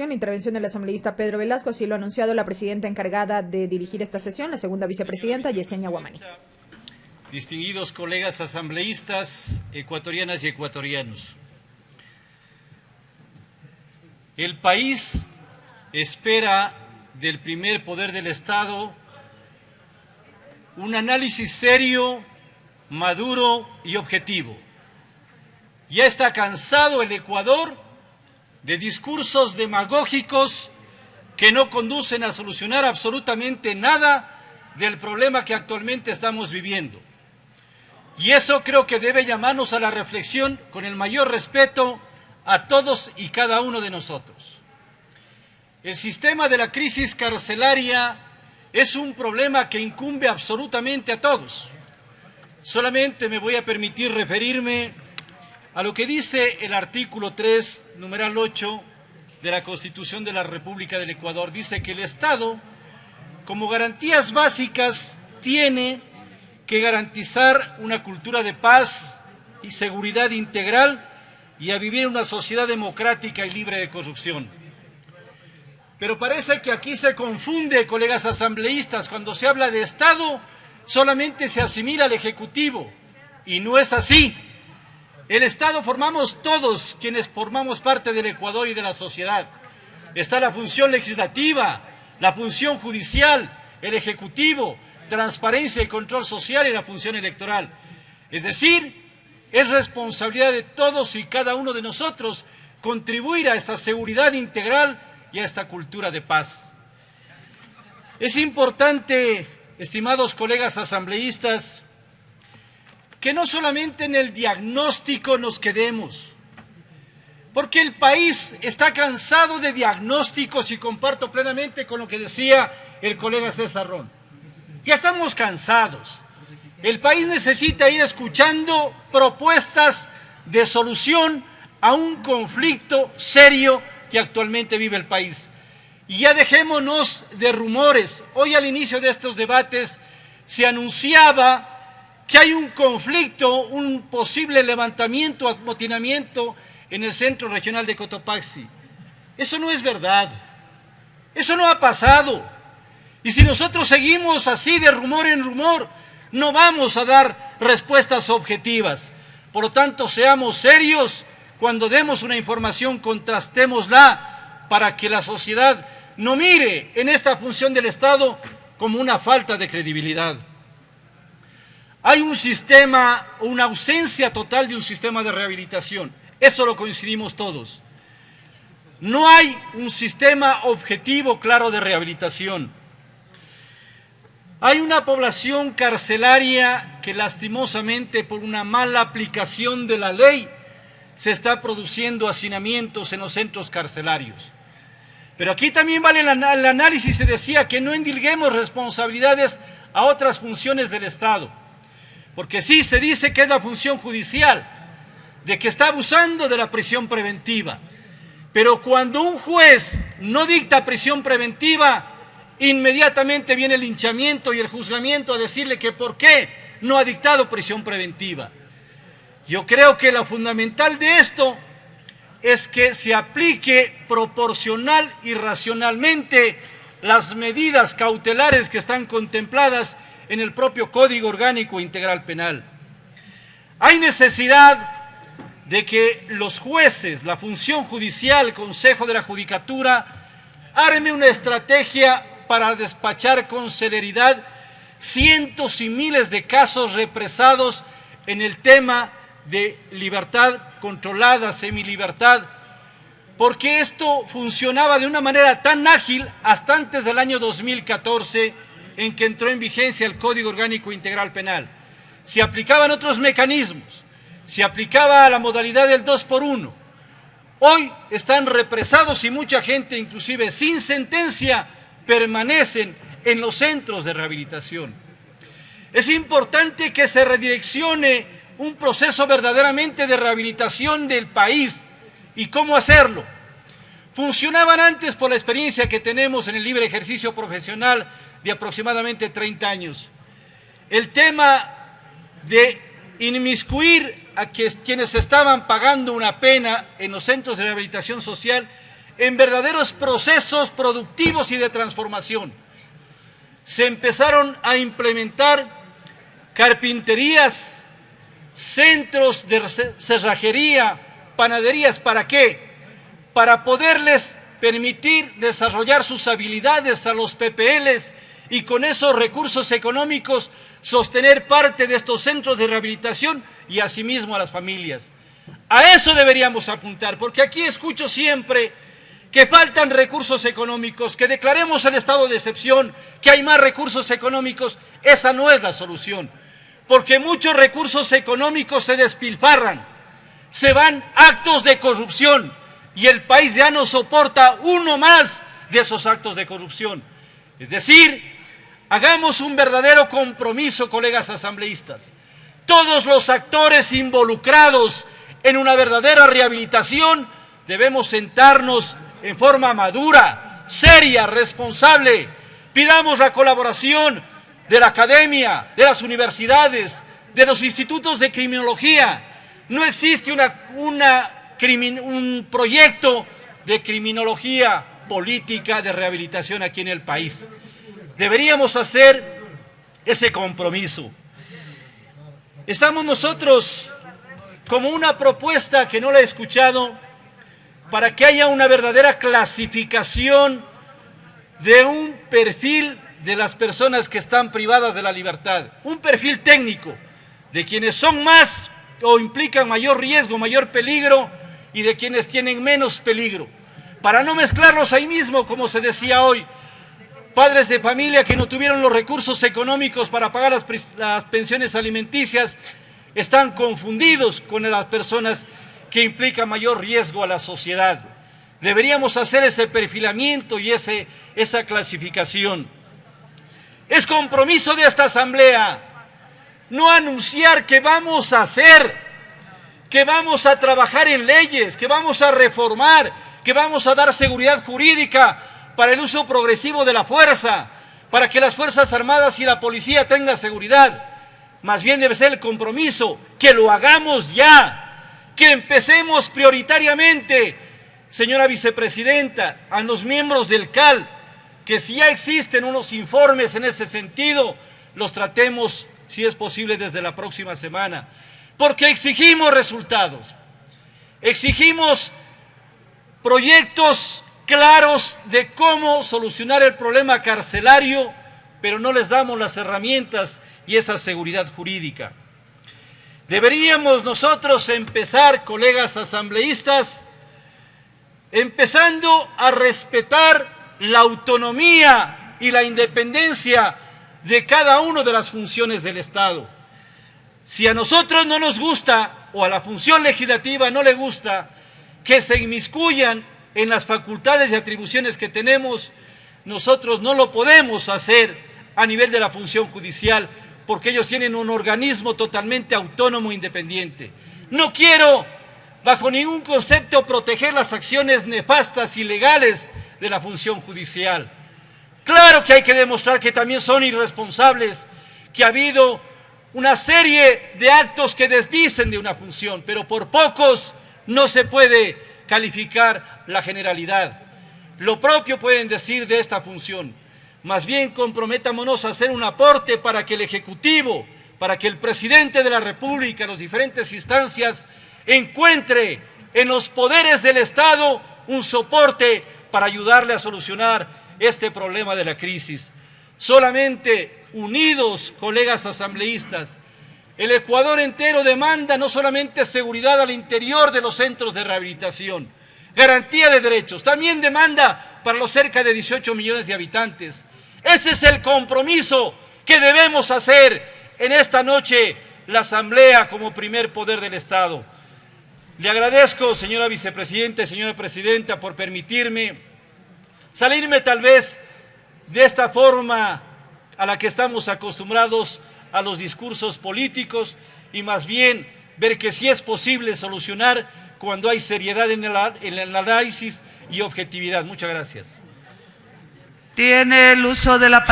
continuación la intervención del asambleísta Pedro Velasco, así lo ha anunciado la presidenta encargada de dirigir esta sesión, la segunda vicepresidenta, Yesenia Guamani. Distinguidos colegas asambleístas, ecuatorianas y ecuatorianos. El país espera del primer poder del Estado un análisis serio, maduro y objetivo. Ya está cansado el Ecuador de discursos demagógicos que no conducen a solucionar absolutamente nada del problema que actualmente estamos viviendo. Y eso creo que debe llamarnos a la reflexión con el mayor respeto a todos y cada uno de nosotros. El sistema de la crisis carcelaria es un problema que incumbe absolutamente a todos. Solamente me voy a permitir referirme a lo que dice el artículo 3, numeral 8 de la Constitución de la República del Ecuador. Dice que el Estado, como garantías básicas, tiene que garantizar una cultura de paz y seguridad integral y a vivir en una sociedad democrática y libre de corrupción. Pero parece que aquí se confunde, colegas asambleístas, cuando se habla de Estado, solamente se asimila al Ejecutivo, y no es así. El Estado formamos todos quienes formamos parte del Ecuador y de la sociedad. Está la función legislativa, la función judicial, el Ejecutivo, transparencia y control social y la función electoral. Es decir, es responsabilidad de todos y cada uno de nosotros contribuir a esta seguridad integral y a esta cultura de paz. Es importante, estimados colegas asambleístas, que no solamente en el diagnóstico nos quedemos, porque el país está cansado de diagnósticos y comparto plenamente con lo que decía el colega César Ron. Ya estamos cansados. El país necesita ir escuchando propuestas de solución a un conflicto serio que actualmente vive el país. Y ya dejémonos de rumores. Hoy al inicio de estos debates se anunciaba que hay un conflicto, un posible levantamiento, amotinamiento en el centro regional de Cotopaxi. Eso no es verdad. Eso no ha pasado. Y si nosotros seguimos así de rumor en rumor, no vamos a dar respuestas objetivas. Por lo tanto, seamos serios. Cuando demos una información, contrastémosla para que la sociedad no mire en esta función del Estado como una falta de credibilidad. Hay un sistema, una ausencia total de un sistema de rehabilitación. Eso lo coincidimos todos. No hay un sistema objetivo claro de rehabilitación. Hay una población carcelaria que lastimosamente por una mala aplicación de la ley se está produciendo hacinamientos en los centros carcelarios. Pero aquí también vale el análisis, se decía que no endilguemos responsabilidades a otras funciones del Estado. Porque sí se dice que es la función judicial, de que está abusando de la prisión preventiva. Pero cuando un juez no dicta prisión preventiva, inmediatamente viene el linchamiento y el juzgamiento a decirle que por qué no ha dictado prisión preventiva. Yo creo que lo fundamental de esto es que se aplique proporcional y racionalmente las medidas cautelares que están contempladas en el propio Código Orgánico Integral Penal. Hay necesidad de que los jueces, la función judicial, el Consejo de la Judicatura, arme una estrategia para despachar con celeridad cientos y miles de casos represados en el tema de libertad controlada, semilibertad, porque esto funcionaba de una manera tan ágil hasta antes del año 2014, en que entró en vigencia el Código Orgánico Integral Penal. Se aplicaban otros mecanismos, se aplicaba la modalidad del 2x1. Hoy están represados y mucha gente, inclusive sin sentencia, permanecen en los centros de rehabilitación. Es importante que se redireccione un proceso verdaderamente de rehabilitación del país. ¿Y cómo hacerlo? Funcionaban antes por la experiencia que tenemos en el libre ejercicio profesional de aproximadamente 30 años. El tema de inmiscuir a quienes estaban pagando una pena en los centros de rehabilitación social en verdaderos procesos productivos y de transformación. Se empezaron a implementar carpinterías, centros de cerrajería, panaderías. ¿Para qué? Para poderles permitir desarrollar sus habilidades a los PPLs y con esos recursos económicos sostener parte de estos centros de rehabilitación y asimismo a las familias. A eso deberíamos apuntar, porque aquí escucho siempre que faltan recursos económicos, que declaremos el estado de excepción, que hay más recursos económicos. Esa no es la solución, porque muchos recursos económicos se despilfarran, se van actos de corrupción y el país ya no soporta uno más de esos actos de corrupción. Es decir, hagamos un verdadero compromiso, colegas asambleístas. Todos los actores involucrados en una verdadera rehabilitación debemos sentarnos en forma madura, seria, responsable. Pidamos la colaboración de la academia, de las universidades, de los institutos de criminología. No existe un proyecto de criminología política de rehabilitación aquí en el país. Deberíamos hacer ese compromiso. Estamos nosotros como una propuesta que no la he escuchado para que haya una verdadera clasificación de un perfil de las personas que están privadas de la libertad, un perfil técnico de quienes son más o implican mayor riesgo, mayor peligro y de quienes tienen menos peligro, para no mezclarlos ahí mismo, como se decía hoy. Padres de familia que no tuvieron los recursos económicos para pagar las pensiones alimenticias están confundidos con las personas que implican mayor riesgo a la sociedad. Deberíamos hacer ese perfilamiento y esa clasificación. Es compromiso de esta asamblea no anunciar que vamos a hacer, que vamos a trabajar en leyes, que vamos a reformar, que vamos a dar seguridad jurídica para el uso progresivo de la fuerza, para que las Fuerzas Armadas y la policía tengan seguridad. Más bien debe ser el compromiso, que lo hagamos ya, que empecemos prioritariamente, señora vicepresidenta, a los miembros del CAL, que si ya existen unos informes en ese sentido, los tratemos, si es posible, desde la próxima semana. Porque exigimos resultados, exigimos proyectos claros de cómo solucionar el problema carcelario, pero no les damos las herramientas y esa seguridad jurídica. Deberíamos nosotros empezar, colegas asambleístas, empezando a respetar la autonomía y la independencia de cada una de las funciones del Estado. Si a nosotros no nos gusta, o a la función legislativa no le gusta, que se inmiscuyan en las facultades y atribuciones que tenemos, nosotros no lo podemos hacer a nivel de la función judicial, porque ellos tienen un organismo totalmente autónomo e independiente. No quiero, bajo ningún concepto, proteger las acciones nefastas y ilegales de la función judicial. Claro que hay que demostrar que también son irresponsables, que ha habido una serie de actos que desdicen de una función, pero por pocos no se puede calificar la generalidad. Lo propio pueden decir de esta función. Más bien comprometámonos a hacer un aporte para que el Ejecutivo, para que el Presidente de la República, las diferentes instancias, encuentre en los poderes del Estado un soporte para ayudarle a solucionar este problema de la crisis. Solamente unidos, colegas asambleístas, el Ecuador entero demanda no solamente seguridad al interior de los centros de rehabilitación, garantía de derechos, también demanda para los cerca de 18 millones de habitantes. Ese es el compromiso que debemos hacer en esta noche la Asamblea como primer poder del Estado. Le agradezco, señora vicepresidenta, señora presidenta, por permitirme salirme tal vez de esta forma a la que estamos acostumbrados a los discursos políticos y más bien ver que sí es posible solucionar cuando hay seriedad en el análisis y objetividad. Muchas gracias. Tiene el uso de la palabra.